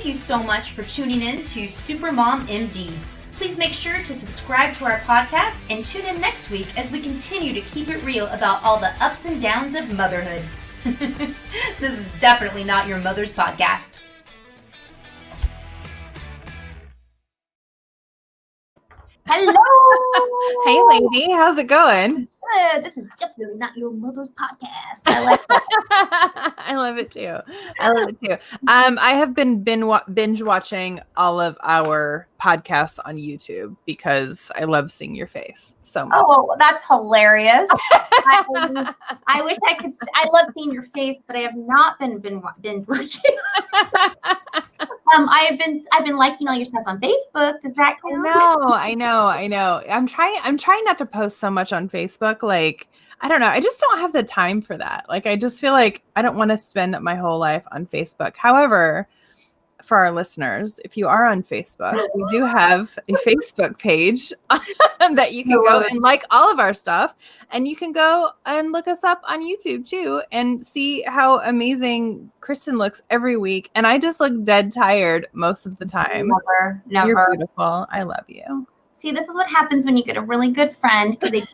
Thank you so much for tuning in to Supermom MD. Please make sure to subscribe to our podcast and tune in next week as we continue to keep it real about all the ups and downs of motherhood. This is definitely not your mother's podcast. Hello! Hey, lady. How's it going? This is definitely not your mother's podcast. I like that. I love it too. I have been binge watching all of our podcasts on YouTube because I love seeing your face so much. Oh, well, that's hilarious. I wish I could. I love seeing your face, but I have not been binge watching. I've been liking all your stuff on Facebook. Does that count? I know. I'm trying not to post so much on Facebook. Like, I don't know. I just don't have the time for that. Like, I just feel like I don't want to spend my whole life on Facebook. However, for our listeners, if you are on Facebook, we do have a Facebook page that you can go and like all of our stuff. And you can go and look us up on YouTube too and see how amazing Kristen looks every week. And I just look dead tired most of the time. Never. You're beautiful. I love you. See, this is what happens when you get a really good friend, because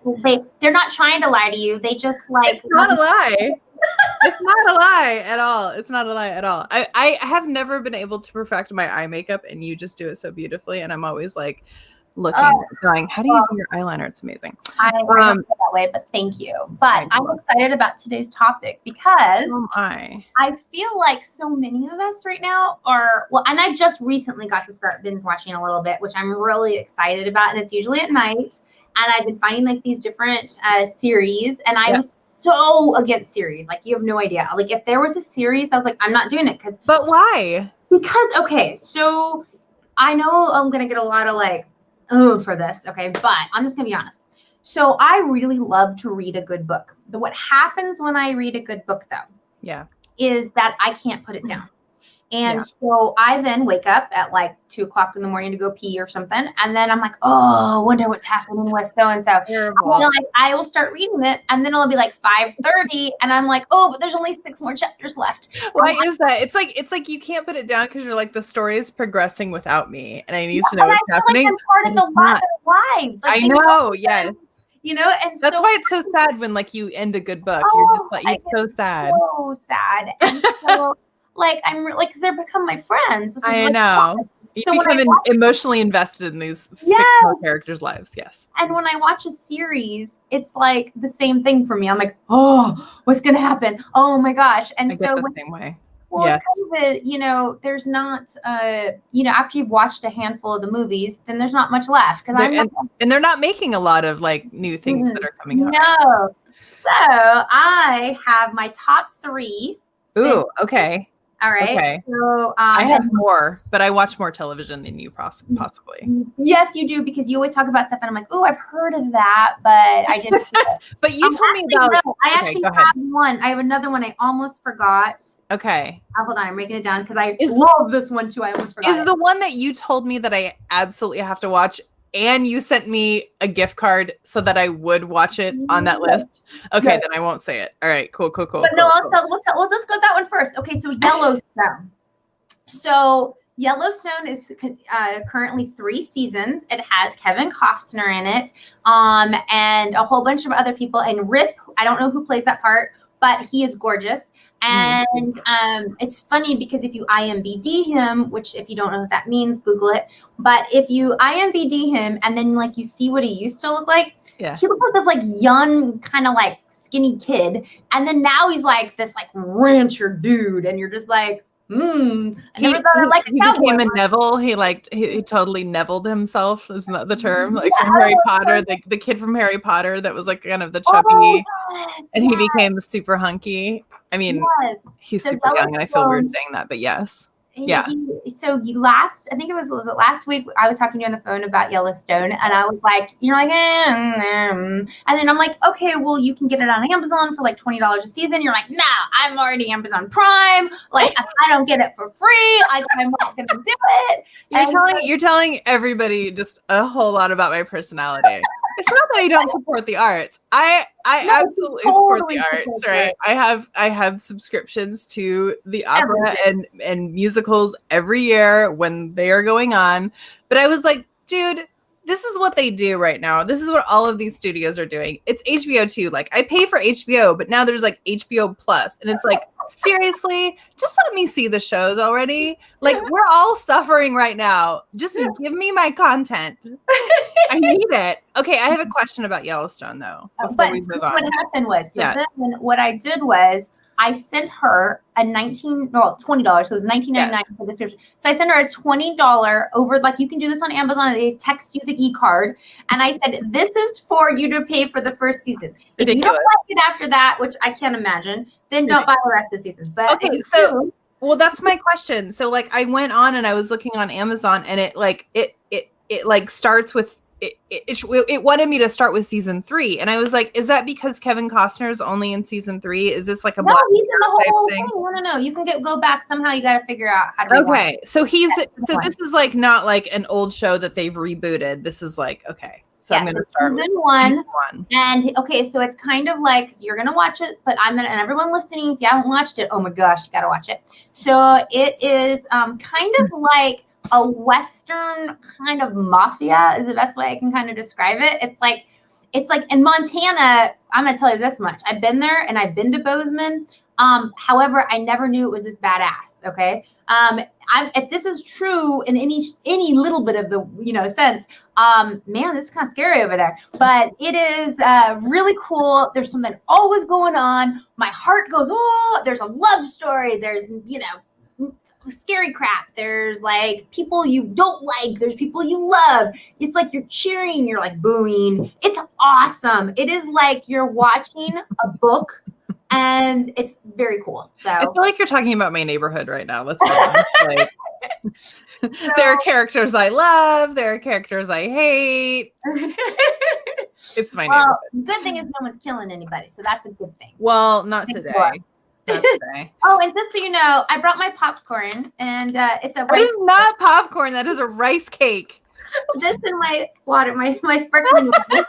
they're not trying to lie to you. They just like. It's not a lie. It's not a lie at all. It's not a lie at all. I have never been able to perfect my eye makeup, and you just do it so beautifully. And I'm always like looking, going, how do you do your eyeliner? It's amazing. I don't feel that way, but thank you. But I'm excited about today's topic because I feel like so many of us right now are, well, and I just recently got to start binge watching a little bit, which I'm really excited about. And it's usually at night. And I've been finding like these different series, and I was so against series. Like, you have no idea. Like, if there was a series, I was like, I'm not doing it. But why? Because, okay, so I know I'm going to get a lot of like, for this. Okay. But I'm just going to be honest. So I really love to read a good book. What happens when I read a good book though, is that I can't put it down. And so I then wake up at like 2:00 in the morning to go pee or something. And then I'm like, oh, wonder what's happening with so-and-so. I will start reading it, and then it'll be like 5:30. And I'm like, oh, but there's only 6 more chapters left. Why is that? It's like you can't put it down because you're like, the story is progressing without me. And I need to know what's happening. Like I'm part of the lives. Like, I know. Yes. You know, and that's why it's so sad when like you end a good book. You're just like, it's so sad. So sad. And so like, I'm like, because they're become my friends. I know. You become emotionally invested in these fictional characters' lives. Yes. And when I watch a series, it's like the same thing for me. I'm like, oh, what's going to happen? Oh my gosh. And I get the same way. Well, COVID, you know, there's not, you know, after you've watched a handful of the movies, then there's not much left. And they're not making a lot of like new things that are coming out. No. So I have my top 3. Ooh, okay. All right. Okay. So I have more, but I watch more television than you possibly. Yes, you do, because you always talk about stuff, and I'm like, oh, I've heard of that, but I didn't. But you told me about. No, I actually have one. I have another one I almost forgot. Okay. Hold on, I'm breaking it down because I love this one too. I almost forgot. Is the one that you told me that I absolutely have to watch? And you sent me a gift card so that I would watch it on that list. Okay, then I won't say it. All right, cool. But let's go that one first. Okay, so Yellowstone. So Yellowstone is currently 3 seasons. It has Kevin Costner in it, and a whole bunch of other people. And Rip, I don't know who plays that part, but he is gorgeous. And it's funny because if you IMBD him, which if you don't know what that means, Google it. But if you IMBD him and then like you see what he used to look like, he looked like this like young kind of like skinny kid. And then now he's like this like rancher dude. And you're just like, I never thought I'd like a cowboy. He became a Neville. He totally Nevilled himself. Isn't that the term? Like from Harry Potter, the kid from Harry Potter that was like kind of the chubby, and he became super hunky. I mean, he's super young, and I feel weird saying that, but yes. I think it was last week, I was talking to you on the phone about Yellowstone, and I was like, you're like, and then I'm like, okay, well, you can get it on Amazon for like $20 a season. You're like, nah, I'm already Amazon Prime. Like, if I don't get it for free, I'm not gonna do it. You're telling everybody just a whole lot about my personality. It's not that I don't support the arts. I absolutely support the arts, right? I have subscriptions to the opera and musicals every year when they are going on. But I was like, dude, this is what they do right now. This is what all of these studios are doing. It's HBO too. Like I pay for HBO, but now there's like HBO Plus, and it's like, seriously, just let me see the shows already. Like we're all suffering right now. Just give me my content. I need it. Okay, I have a question about Yellowstone though. Before we move on. What happened was, then what I did was I sent her a $20. So it was $19.99 for the subscription. So I sent her a $20 over, like you can do this on Amazon. They text you the e-card. And I said, this is for you to pay for the first season. If you don't like it after that, which I can't imagine, then don't buy the rest of the seasons. But okay, so well, that's my question. So like I went on and I was looking on Amazon, and it starts with it wanted me to start with season 3, and I was like, is that because Kevin Costner's only in season 3? Is this like a Black he's in the whole thing? No. You can go back somehow. You got to figure out how to. Okay, so this is like not like an old show that they've rebooted. This is like So I'm going to start with season one. And okay, so it's kind of like you're going to watch it, but and everyone listening, if you haven't watched it, oh my gosh, you got to watch it. So it is kind of like a Western kind of mafia is the best way I can kind of describe it. It's like in Montana, I'm going to tell you this much. I've been there and I've been to Bozeman. However, I never knew it was this badass. Okay. If this is true in any little bit of the, sense, man, this is kind of scary over there, but it is, really cool. There's something always going on. My heart goes, oh, there's a love story. There's, scary crap. There's like people you don't like. There's people you love. It's like you're cheering. You're like booing. It's awesome. It is like you're watching a book. And it's very cool. So I feel like you're talking about my neighborhood right now. Let's like, there are characters I love. There are characters I hate. It's my neighborhood. Good thing is no one's killing anybody, so that's a good thing. Well, not today. Not today. Oh, and just so you know, I brought my popcorn, and it's a. That is not popcorn. That is a rice cake. This in my water, my sparkling water.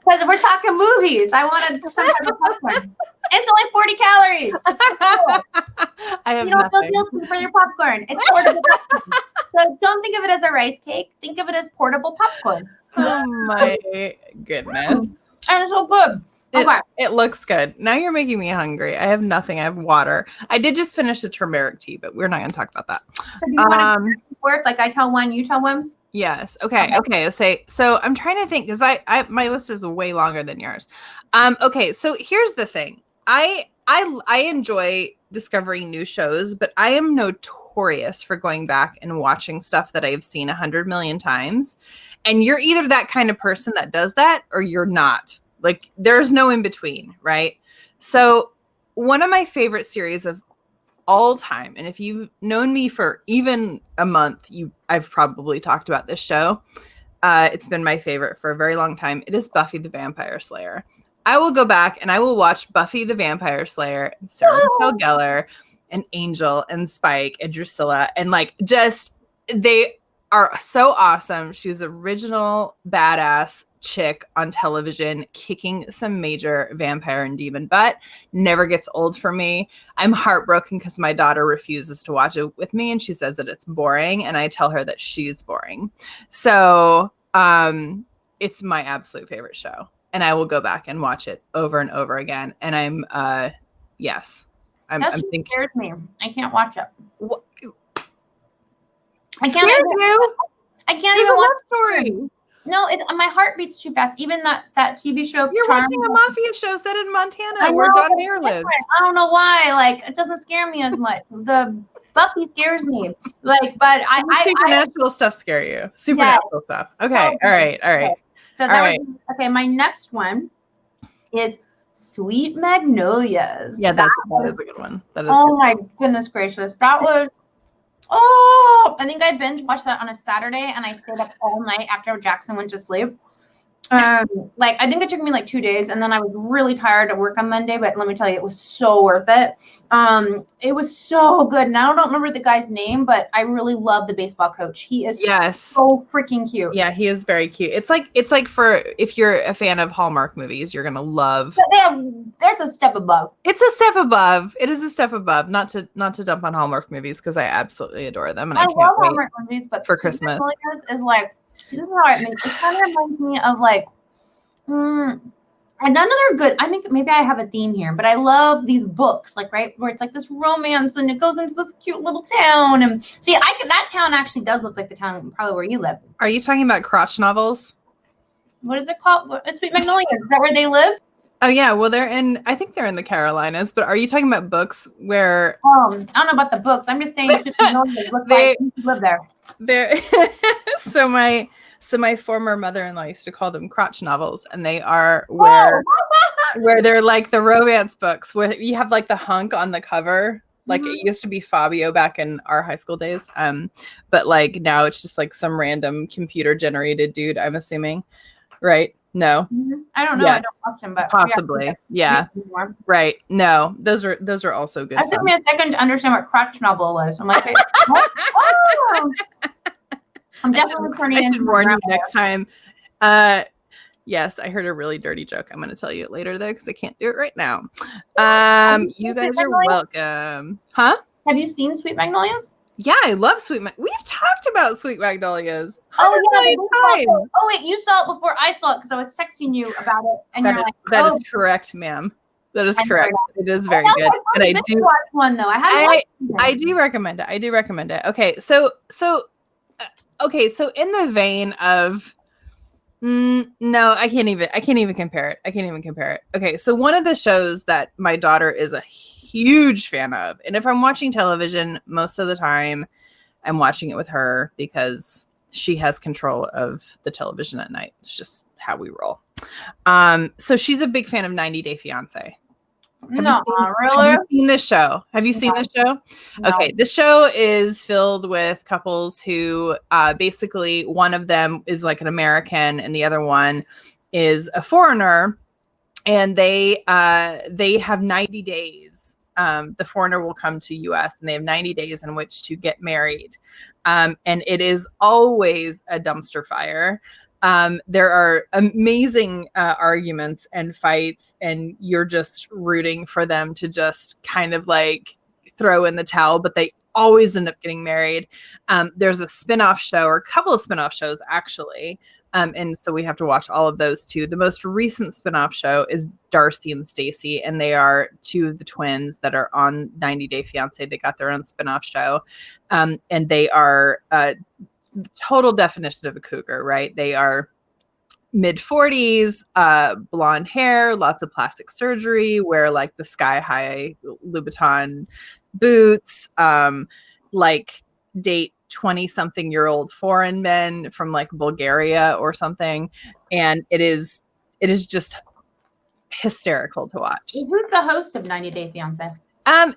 Because we're talking movies. I wanted some type of popcorn. It's only 40 calories. Cool. I have you don't feel guilty for your popcorn. It's portable popcorn. So don't think of it as a rice cake. Think of it as portable popcorn. Oh my goodness. And it's so good. Okay. It looks good. Now you're making me hungry. I have nothing. I have water. I did just finish the turmeric tea, but we're not going to talk about that. So do you want to work? Like I tell one, you tell one? Yes. Okay. So I'm trying to think because I my list is way longer than yours. Okay. So here's the thing. I enjoy discovering new shows, but I am notorious for going back and watching stuff that I've seen 100 million times. And you're either that kind of person that does that or you're not. Like there's no in between, right? So one of my favorite series of all time, and if you've known me for even a month, I've probably talked about this show. It's been my favorite for a very long time. It is Buffy the Vampire Slayer. I will go back and I will watch Buffy the Vampire Slayer and Sarah Michelle Gellar and Angel and Spike and Drusilla, and they are so awesome. She's the original badass chick on television, kicking some major vampire and demon butt. Never gets old for me. I'm heartbroken because my daughter refuses to watch it with me, and she says that it's boring, and I tell her that she's boring. So it's my absolute favorite show, and I will go back and watch it over and over again. And I'm thinking, scares me. I can't watch it. What? I can't even watch story. No, my heart beats too fast. Even that TV show. You're watching a mafia show set in Montana where Don Mayer lives. I don't know why. Like, it doesn't scare me as much. The Buffy scares me. Like, but supernatural stuff scare you. Supernatural stuff. Okay. All right. So that was okay. My next one is Sweet Magnolias. Yeah, that is a good one. That is. Oh my goodness gracious, that was. Oh, I think I binge watched that on a Saturday, and I stayed up all night after Jackson went to sleep. Like I think it took me like 2 days, and then I was really tired at work on Monday, but let me tell you, it was so worth it. It was so good. Now I don't remember the guy's name, but I really love the baseball coach. He is so freaking cute. Yeah, he is very cute. It's like for if you're a fan of Hallmark movies, you're gonna love. But there's a step above. It's a step above. It is a step above. Not to dump on Hallmark movies because I absolutely adore them, and I can't love wait Hallmark movies, but for Christmas. Is like, this is how it kind of reminds me of like, another good. I think maybe I have a theme here, but I love these books, like right where it's like this romance and it goes into this cute little town. And see, that town actually does look like the town probably where you live. Are you talking about crotch novels? What is it called? Sweet Magnolias. Is that where they live? Oh yeah, well I think they're in the Carolinas, but are you talking about books where I don't know about the books. I'm just saying Sweet Magnolias look like you live there. So my former mother-in-law used to call them crotch novels, and they are where they're like the romance books where you have like the hunk on the cover. Like it used to be Fabio back in our high school days. But like now it's just like some random computer generated dude, I'm assuming. Right? No. I don't know. Yes. I don't watch them, but possibly. Yeah. Right. No. Those are also good. It took me a second to understand what crotch novel was. I'm like, oh. I'm definitely turning into. I should warn you next time. Yes, I heard a really dirty joke. I'm going to tell you it later though, because I can't do it right now. You guys are welcome. Huh? Have you seen Sweet Magnolias? Yeah, I love Sweet Magnolias. We've talked about Sweet Magnolias. Oh yeah, times. Oh wait, you saw it before I saw it because I was texting you about it, and that is correct, ma'am. That is correct. It is very good, and I do watch one though. I do recommend it. I do recommend it. Okay, so in the vein of no, I can't even compare it. Okay, so one of the shows that my daughter is a huge fan of, and if I'm watching television, most of the time I'm watching it with her because she has control of the television at night. It's just how we roll. So she's a big fan of 90 Day Fiance. Really? Have you seen this show? Have you seen this show? No. Okay, this show is filled with couples who basically one of them is like an American and the other one is a foreigner, and they have 90 days. The foreigner will come to US and they have 90 days in which to get married. And it is always a dumpster fire. There are amazing arguments and fights, and you're just rooting for them to just kind of like throw in the towel, but they always end up getting married. There's a spin-off show, or a couple of spin-off shows actually. And so we have to watch all of those too. The most recent spin-off show is Darcy and Stacy, and they are two of the twins that are on 90 Day Fiance. They got their own spin-off show. And they are total definition of a cougar, right? They are mid-40s, blonde hair, lots of plastic surgery, wear like the sky-high Louboutin boots, like date 20-something-year-old foreign men from like Bulgaria or something, and it is just hysterical to watch. Who's the host of 90 Day Fiance?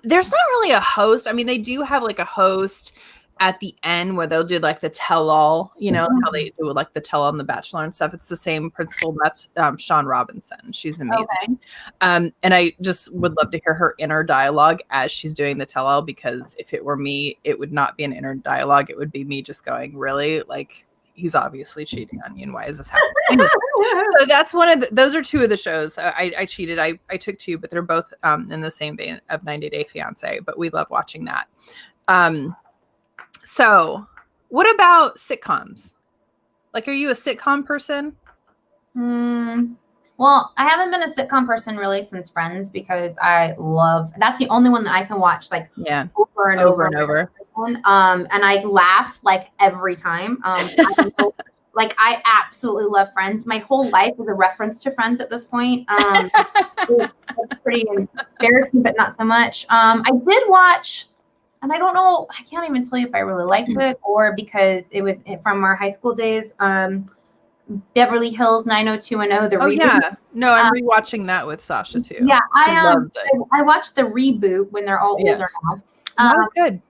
There's not really a host. I mean, they do have like a host at the end where they'll do like the tell-all, you know, how they do like the tell-all on The Bachelor and stuff. It's the same principal. That's Sean Robinson. She's amazing. Okay. And I just would love to hear her inner dialogue as she's doing the tell-all, because if it were me, it would not be an inner dialogue. It would be me just going, really? Like, he's obviously cheating on you, and why is this happening? So that's one of those are two of the shows. I cheated. I took two, but they're both in the same vein of 90 Day Fiance, but we love watching that. So what about sitcoms? Like, are you a sitcom person? Well, I haven't been a sitcom person really since Friends, because that's the only one that I can watch like over and over. And I laugh like every time. Like I absolutely love Friends. My whole life is a reference to Friends at this point. It's pretty embarrassing, but not so much. I did watch, and I don't know, I can't even tell you if I really liked it or because it was from our high school days. Beverly Hills 90210, the reboot. Yeah. No, I'm rewatching that with Sasha too. Yeah, I watched the reboot when they're all older now. That was good.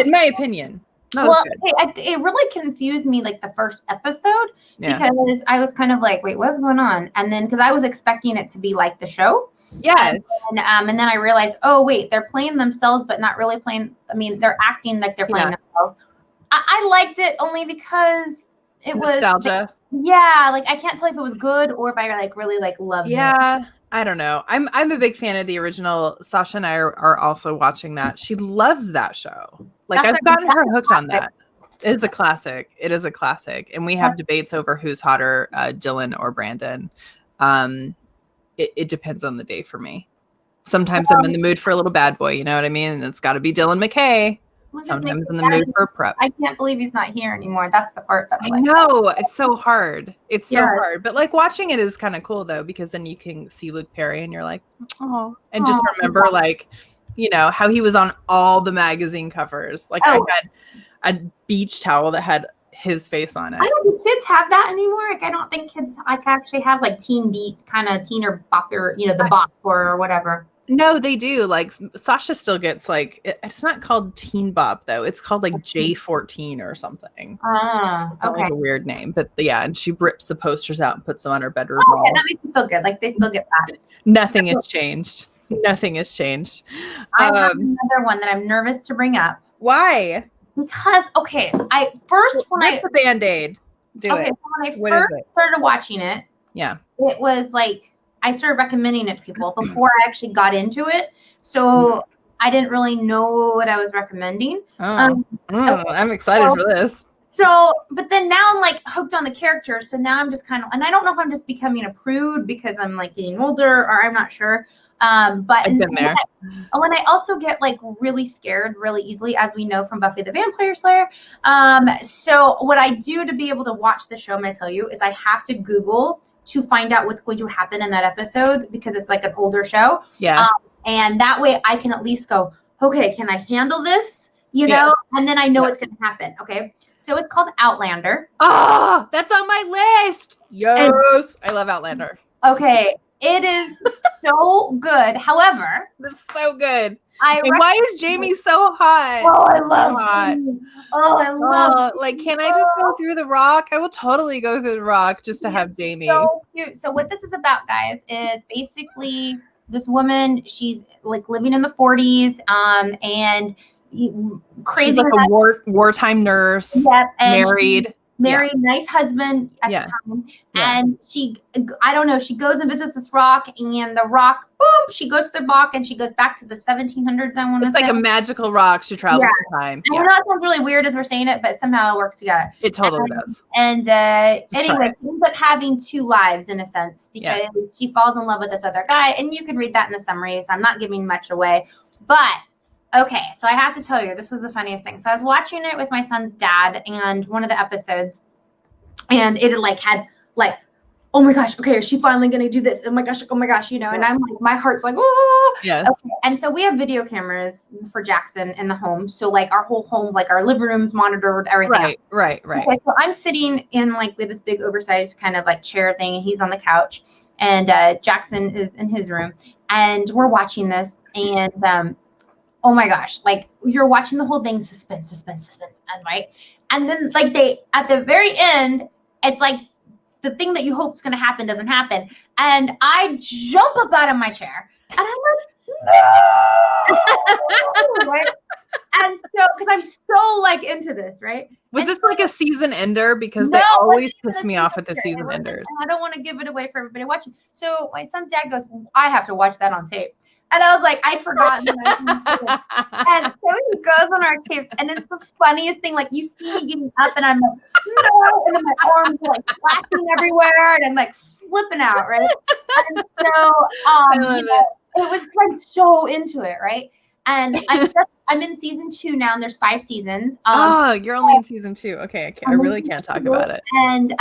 In my opinion. That Well, was good. it really confused me like the first episode Yeah. because I was kind of like, wait, what's going on? And then because I was expecting it to be like the show. Yes. And then I realized, oh wait, they're playing themselves, but not really playing. I mean, they're acting like they're playing themselves. I liked it only because it Nostalgia. was like I can't tell if it was good or if I like really like loved it. Yeah, I don't know. I'm a big fan of the original. Sasha and I are also watching that. She loves that show. Like I've gotten her hooked on that. It is a classic. It is a classic. And we have debates over who's hotter, Dylan or Brandon. It depends on the day for me. Sometimes I'm in the mood for a little bad boy, you know what I mean? And it's got to be Dylan McKay. Sometimes in the mood for prep. I can't believe he's not here anymore. That's the part that's I know. It's so hard. It's so hard. But like watching it is kind of cool though, because then you can see Luke Perry and you're like, oh, and just remember like, you know, how he was on all the magazine covers. Like I had a beach towel that had his face on it. I don't think kids have that anymore. Like I don't think kids like actually have like teen beat kind of teen or bop or, you know, the bop or whatever. No, they do. Like Sasha still gets like it's not called Teen Bop though. It's called like J14 or something. Okay. Like a weird name, but yeah, and she rips the posters out and puts them on her bedroom wall. Okay, that makes me feel good. Like they still get that. Nothing has changed. Nothing has changed. I have another one that I'm nervous to bring up. Why? Because I first when the Band-Aid. When I first started watching it, it was like I started recommending it to people before I actually got into it. So I didn't really know what I was recommending. I'm excited for this. So, but then now I'm like hooked on the characters. So now I'm just kind of, and I don't know if I'm just becoming a prude because I'm like getting older or I'm not sure. But I've been there. When I also get like really scared really easily, as we know from Buffy the Vampire Slayer. So what I do to be able to watch the show, I'm going to tell you, is I have to Google to find out what's going to happen in that episode because it's like an older show. Yeah. And that way I can at least go, okay, can I handle this? You know, and then I know what's going to happen. Okay. So it's called Outlander. Oh, that's on my list. Yes. I love Outlander. Okay. It is so good. However, it's so good. And why is Jamie so hot? Oh, I love Jamie. Oh, I love like, can I just go through the rock? I will totally go through the rock just to have Jamie. So cute. So what this is about, guys, is basically this woman, she's like living in the 40s, and crazy. She's like a wartime nurse, married. Nice husband at the time. And she goes and visits this rock, and the rock, boom, she goes to the rock and she goes back to the 1700s, I want to say. It's like a magical rock. She travels through time. I know that sounds really weird as we're saying it, but somehow it works together. It totally does. And anyway, she ends up having two lives in a sense because she falls in love with this other guy, and you can read that in the summary, so I'm not giving much away. But okay, so I have to tell you, this was the funniest thing. So I was watching it with my son's dad, and one of the episodes, and it had oh my gosh, okay, is she finally gonna do this? Oh my gosh, you know, and I'm like, my heart's like, oh, yes. Okay. And so we have video cameras for Jackson in the home. So like our whole home, like our living room's monitored, everything. Right. Okay, so I'm sitting in like with this big oversized kind of like chair thing, and he's on the couch, and Jackson is in his room, and we're watching this, and oh my gosh, like you're watching the whole thing, suspense, and right. And then like at the very end, it's like the thing that you hope is going to happen doesn't happen. And I jump up out of my chair and I'm like, no, right? And so, because I'm so like into this, right? Was this like a season ender? Because they always piss me off with the season enders. I don't want to give it away for everybody watching. So my son's dad goes, I have to watch that on tape. And I was like, I'd forgotten. And so he goes on our tapes, and it's the funniest thing. Like, you see me getting up, and I'm like, no, and then my arms are like flapping everywhere, and I'm like flipping out, right? And so, it was like so into it, right? And I'm in season 2 now, and there's 5 seasons. You're only in season 2. Okay, I really can't talk about it. And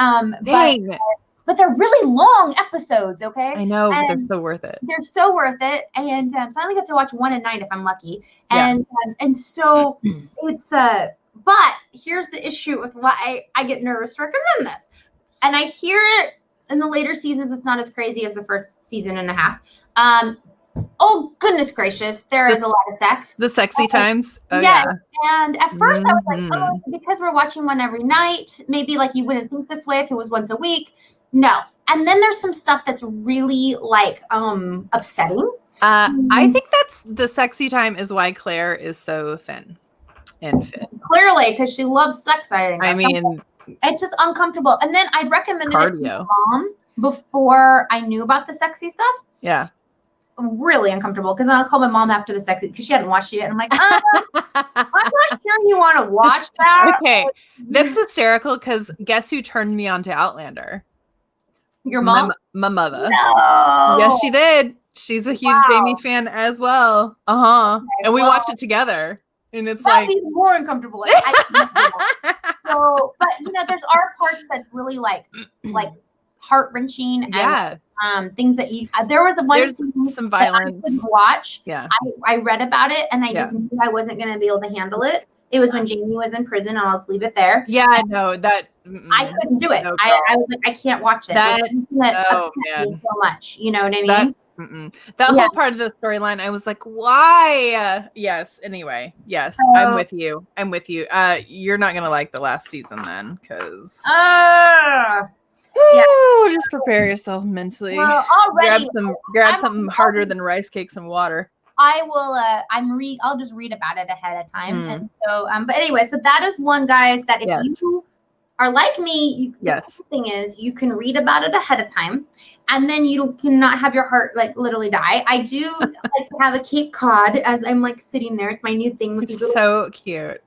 but they're really long episodes, okay? I know, but they're so worth it. They're so worth it. And so I only get to watch 1 a night if I'm lucky. And so it's but here's the issue with why I get nervous to recommend this. And I hear it in the later seasons, it's not as crazy as the first season and a half. Oh, goodness gracious. There is a lot of sex. The sexy times. Oh, yes. yeah. And at first I was like, Mhm. oh, because we're watching one every night, maybe like you wouldn't think this way if it was once a week. No. And then there's some stuff that's really like upsetting. I think that's the sexy time is why Claire is so thin and fit. Clearly, because she loves sex, I think. I mean, it's just uncomfortable. And then I'd recommended it to my cardio. mom before I knew about the sexy stuff. Yeah. Really uncomfortable because then I'll call my mom after the sexy because she hadn't watched it yet. And I'm like, I'm not sure you want to watch that. Okay. That's hysterical because guess who turned me on to Outlander? Your mom? My mother. No. Yes, she did. She's a huge Jamie fan as well. Okay, and we watched it together. And it's that'd like be more uncomfortable. So, but there's our parts that's really like heart wrenching and things that there was there's some violence. I couldn't watch. Yeah. I read about it and I just knew I wasn't going to be able to handle it. It was when Jamie was in prison, and I'll just leave it there. Yeah, no, that I couldn't do it. No, I was like, I can't watch it. That Man. So much. You know what I mean? That whole part of the storyline, I was like, why? Yes. Anyway, yes, so, I'm with you. You're not gonna like the last season then, because just prepare yourself mentally. Well, already, grab something harder than rice cakes and water. I will. I'll just read about it ahead of time, and so. But anyway, so that is one, guys. That if you are like me, the thing is, you can read about it ahead of time, and then you cannot have your heart like literally die. I do like to have a Cape Cod as I'm like sitting there. It's my new thing. With it's so cute.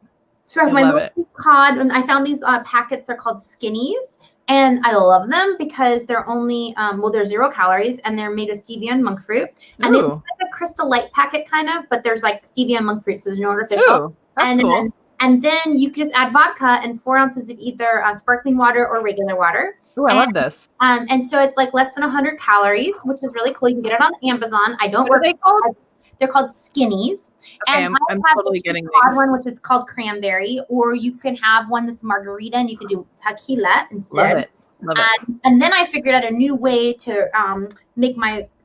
So I have my little Cape Cod, and I found these packets. They're called Skinnies. And I love them because they're only, they're 0 calories and they're made of stevia and monk fruit. And it's like a Crystal Light packet kind of, but there's like stevia and monk fruit, so there's no artificial. Ooh, that's cool. And then you can just add vodka and 4 ounces of either sparkling water or regular water. Oh, I love this. And so it's like less than 100 calories, which is really cool. You can get it on Amazon. I don't work. They're called Skinnies. Okay, and I'm totally getting these. One which is called cranberry, or you can have one that's margarita, and you can do tequila instead. Love it. And then I figured out a new way to make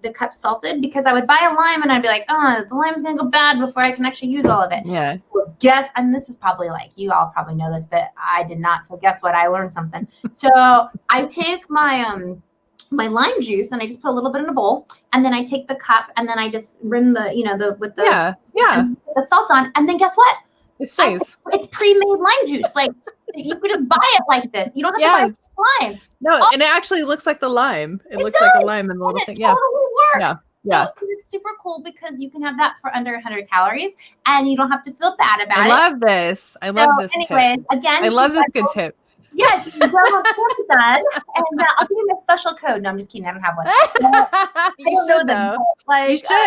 the cup salted, because I would buy a lime and I'd be like, oh, the lime's gonna go bad before I can actually use all of it. Yeah. So and this is probably like, you all probably know this, but I did not. So guess what? I learned something. So I take my my lime juice and I just put a little bit in a bowl, and then I take the cup and then I just rim the salt on, and then guess what? It stays. It's pre-made lime juice. Like you could just buy it like this. You don't have to buy lime. No, and it actually looks like the lime. It looks like a lime in the little thing. It totally works. Yeah. So it's super cool because you can have that for under 100 calories and you don't have to feel bad about it. I love this. I love this tip. Again, I love this good tip. Yes, you don't have to done, and I'll give you a special code. No, I'm just kidding. I don't have one. You should though.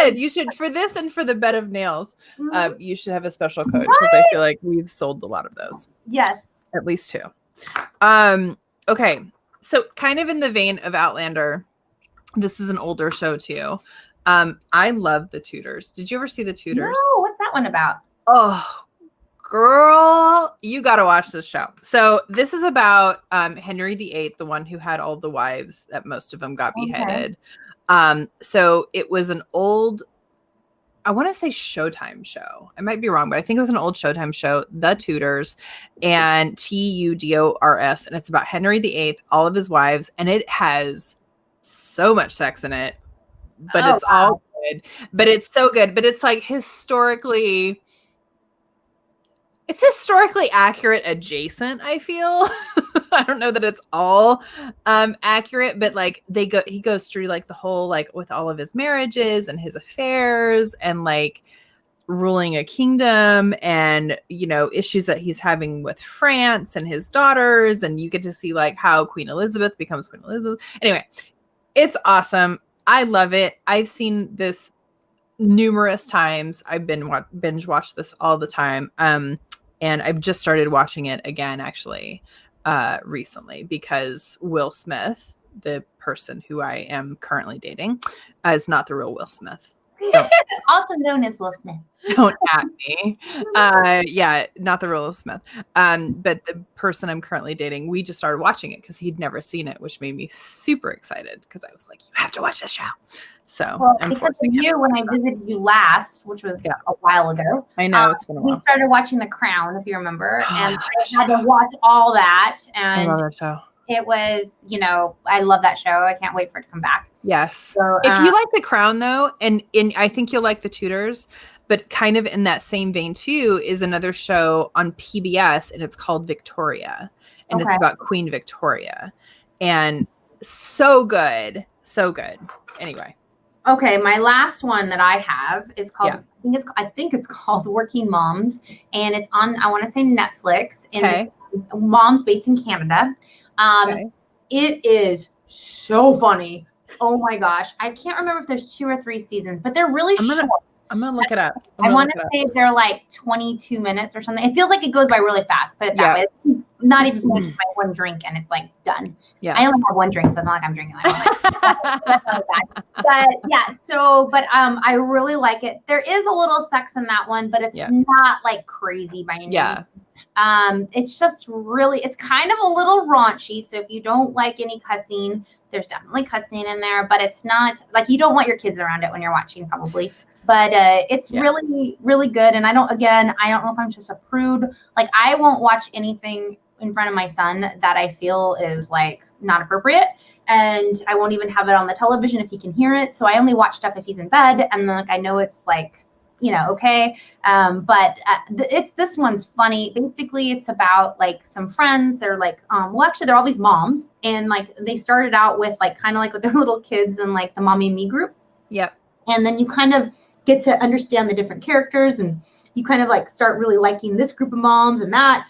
You should for this and for the bed of nails. You should have a special code because I feel like we've sold a lot of those. Yes, at least 2. Okay, so kind of in the vein of Outlander, this is an older show too. I love The Tudors. Did you ever see The Tudors? No, what's that one about? Oh, girl, you got to watch this show. So this is about Henry VIII, the one who had all the wives that most of them got beheaded. So it was an old, I want to say Showtime show. I might be wrong, but I think it was an old Showtime show, The Tudors, and Tudors, and it's about Henry VIII, all of his wives, and it has so much sex in it, but it's all good. But it's so good. But it's like historically accurate adjacent, I feel. I don't know that it's all accurate, but like he goes through like the whole, like with all of his marriages and his affairs and like ruling a kingdom and, issues that he's having with France and his daughters. And you get to see like how Queen Elizabeth becomes Queen Elizabeth. Anyway, it's awesome. I love it. I've seen this numerous times. I've been binge watch this all the time. And I've just started watching it again, actually, recently, because Will Smith, the person who I am currently dating, is not the real Will Smith. Also known as Will Smith. Don't at me. Yeah, not the Will Smith. But the person I'm currently dating, we just started watching it because he'd never seen it, which made me super excited because I was like, you have to watch this show. So Well, I'm because of forcing him you, to when watch I that. visited you last, which was a while ago, I know it's been a we while. started watching The Crown, if you remember, Oh, and I love I that had to watch all that, I and love that show. it was, I love that show. I can't wait for it to come back. Yes. So, If you like The Crown, though, and I think you'll like The Tudors, but kind of in that same vein too, is another show on PBS, and it's called Victoria, and it's about Queen Victoria, and so good, so good. Anyway. Okay, my last one that I have is called. Yeah. I think it's called Working Moms, and it's on. I want to say Netflix, and it's moms based in Canada. It is so funny. Oh my gosh, I can't remember if there's 2 or 3 seasons, but they're really short. I'm gonna look it up. I want to say they're like 22 minutes or something. It feels like it goes by really fast. Put it that way. It's not even finished my one drink, and it's like done. Yeah. I only have one drink, so it's not like I'm drinking but yeah. So, but I really like it. There is a little sex in that one, but it's not like crazy by any means. It's just really, it's kind of a little raunchy. So if you don't like any cussing, there's definitely cussing in there, but it's not like you don't want your kids around it when you're watching, probably. But it's really, really good. And I don't know if I'm just a prude. Like, I won't watch anything in front of my son that I feel is like not appropriate. And I won't even have it on the television if he can hear it. So I only watch stuff if he's in bed. And then, like, I know it's like, okay. But this one's funny. Basically, it's about like some friends. They're like, actually, they're all these moms. And like, they started out with like, kind of like with their little kids and like the Mommy and Me group. Yep. And then you kind of get to understand the different characters, and you kind of like start really liking this group of moms and that.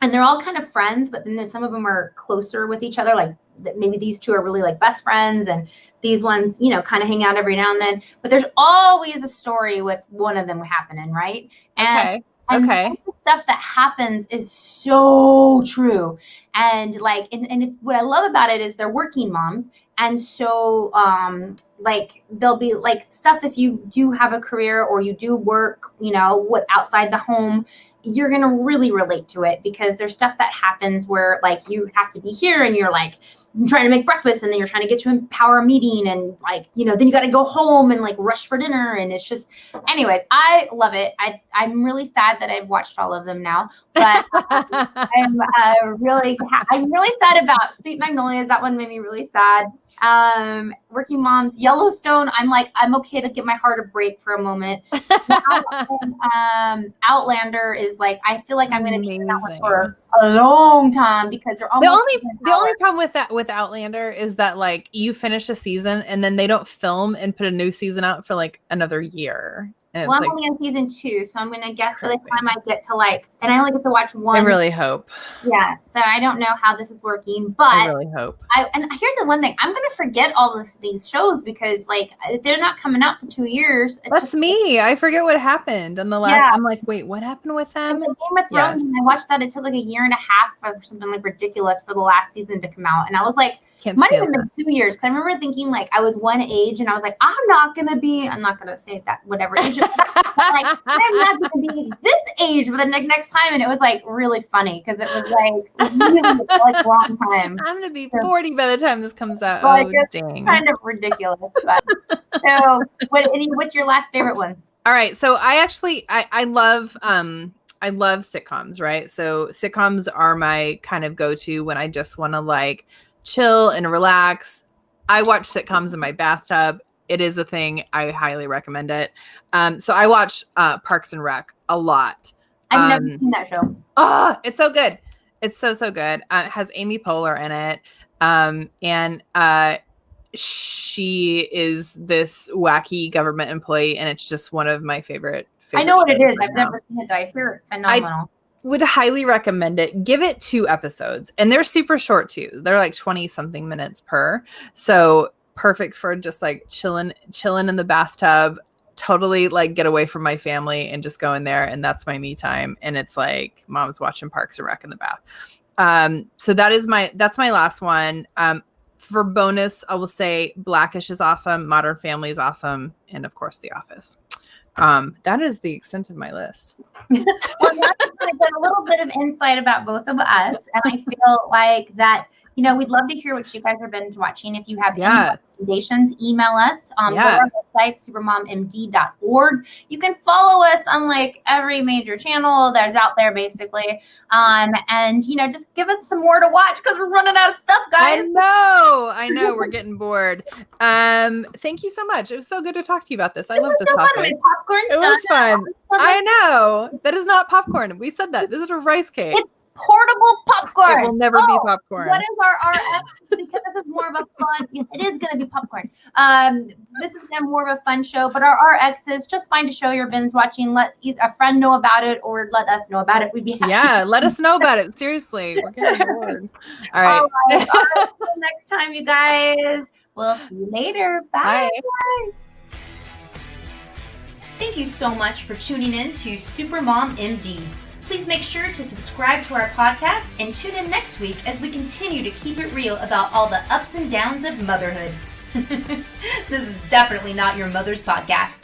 And they're all kind of friends, but then there's some of them are closer with each other. Like maybe these two are really like best friends, and these ones, kind of hang out every now and then. But there's always a story with one of them happening, right? And the stuff that happens is so true. And like, and what I love about it is they're working moms. And so, like, there'll be like stuff, if you do have a career or you do work, what outside the home, you're going to really relate to it, because there's stuff that happens where like you have to be here and you're like trying to make breakfast, and then you're trying to get to a power meeting, and like, then you got to go home and like rush for dinner. And it's just, anyways, I love it. I'm really sad that I've watched all of them now, but I'm really sad about Sweet Magnolias. That one made me really sad. Working Moms, Yellowstone, I'm okay to give my heart a break for a moment. Outlander is like, I feel like I'm going to keep that one for a long time, because they're almost the only problem with Outlander is that like you finish a season and then they don't film and put a new season out for like another year. And I'm only on season 2, so I'm going to guess by the time I get to like, and I only get to watch one. I really hope. Yeah, so I don't know how this is working, but I really hope. And here's the one thing, I'm going to forget all these shows, because like they're not coming out for 2 years. That's me. I forget what happened on the last. I'm like, wait, what happened with them? Game of Thrones, when I watched that, it took like a year and a half or something like ridiculous for the last season to come out, and I was like, might have been 2 years, because I remember thinking like I was one age, and I was like, I'm not gonna say that whatever age, like, I'm not gonna be this age for the next time. And it was like really funny, because it was like really like long time. I'm gonna be 40 by the time this comes out. Like, oh dang, kind of ridiculous. But so what's your last favorite ones? All right, so I love sitcoms, right? So sitcoms are my kind of go-to when I just want to like chill and relax. I watch sitcoms in my bathtub. It is a thing. I highly recommend it. So I watch Parks and Rec a lot. I've never seen that show. Oh, it's so good. It's so good. It has Amy Poehler in it. And she is this wacky government employee, and it's just one of my favorite I know what it is. Right I've never seen it, though. I hear it's phenomenal. Would highly recommend it. Give it 2 episodes, and they're super short too. They're like 20 something minutes per. So perfect for just like chilling in the bathtub, totally like get away from my family and just go in there. And that's my me time. And it's like mom's watching Parks and Rec in the bath. So that's my last one. For bonus, I will say Blackish is awesome, Modern Family is awesome, and of course The Office. That is the extent of my list. Well, now I get a little bit of insight about both of us, and I feel like that, we'd love to hear what you guys are binge watching. If you have any recommendations, email us. Go to our website, supermommd.org. You can follow us on like every major channel that's out there, basically. And just give us some more to watch because we're running out of stuff, guys. I know. We're getting bored. Thank you so much. It was so good to talk to you about this. I love this topic. It was fun. I know. That is not popcorn. We said that. This is a rice cake. It's portable popcorn. It will never be popcorn. What is our RX? Because this is more of a fun. Yes, it is going to be popcorn. This is more of a fun show, but our RX is just fine to show you're binge watching. Let a friend know about it, or let us know about it. We'd be happy. Yeah, let us know about it. Seriously, we're getting bored. All right. All right. Until next time, you guys. We'll see you later. Bye. Bye. Thank you so much for tuning in to Supermom MD. Please make sure to subscribe to our podcast and tune in next week as we continue to keep it real about all the ups and downs of motherhood. This is definitely not your mother's podcast.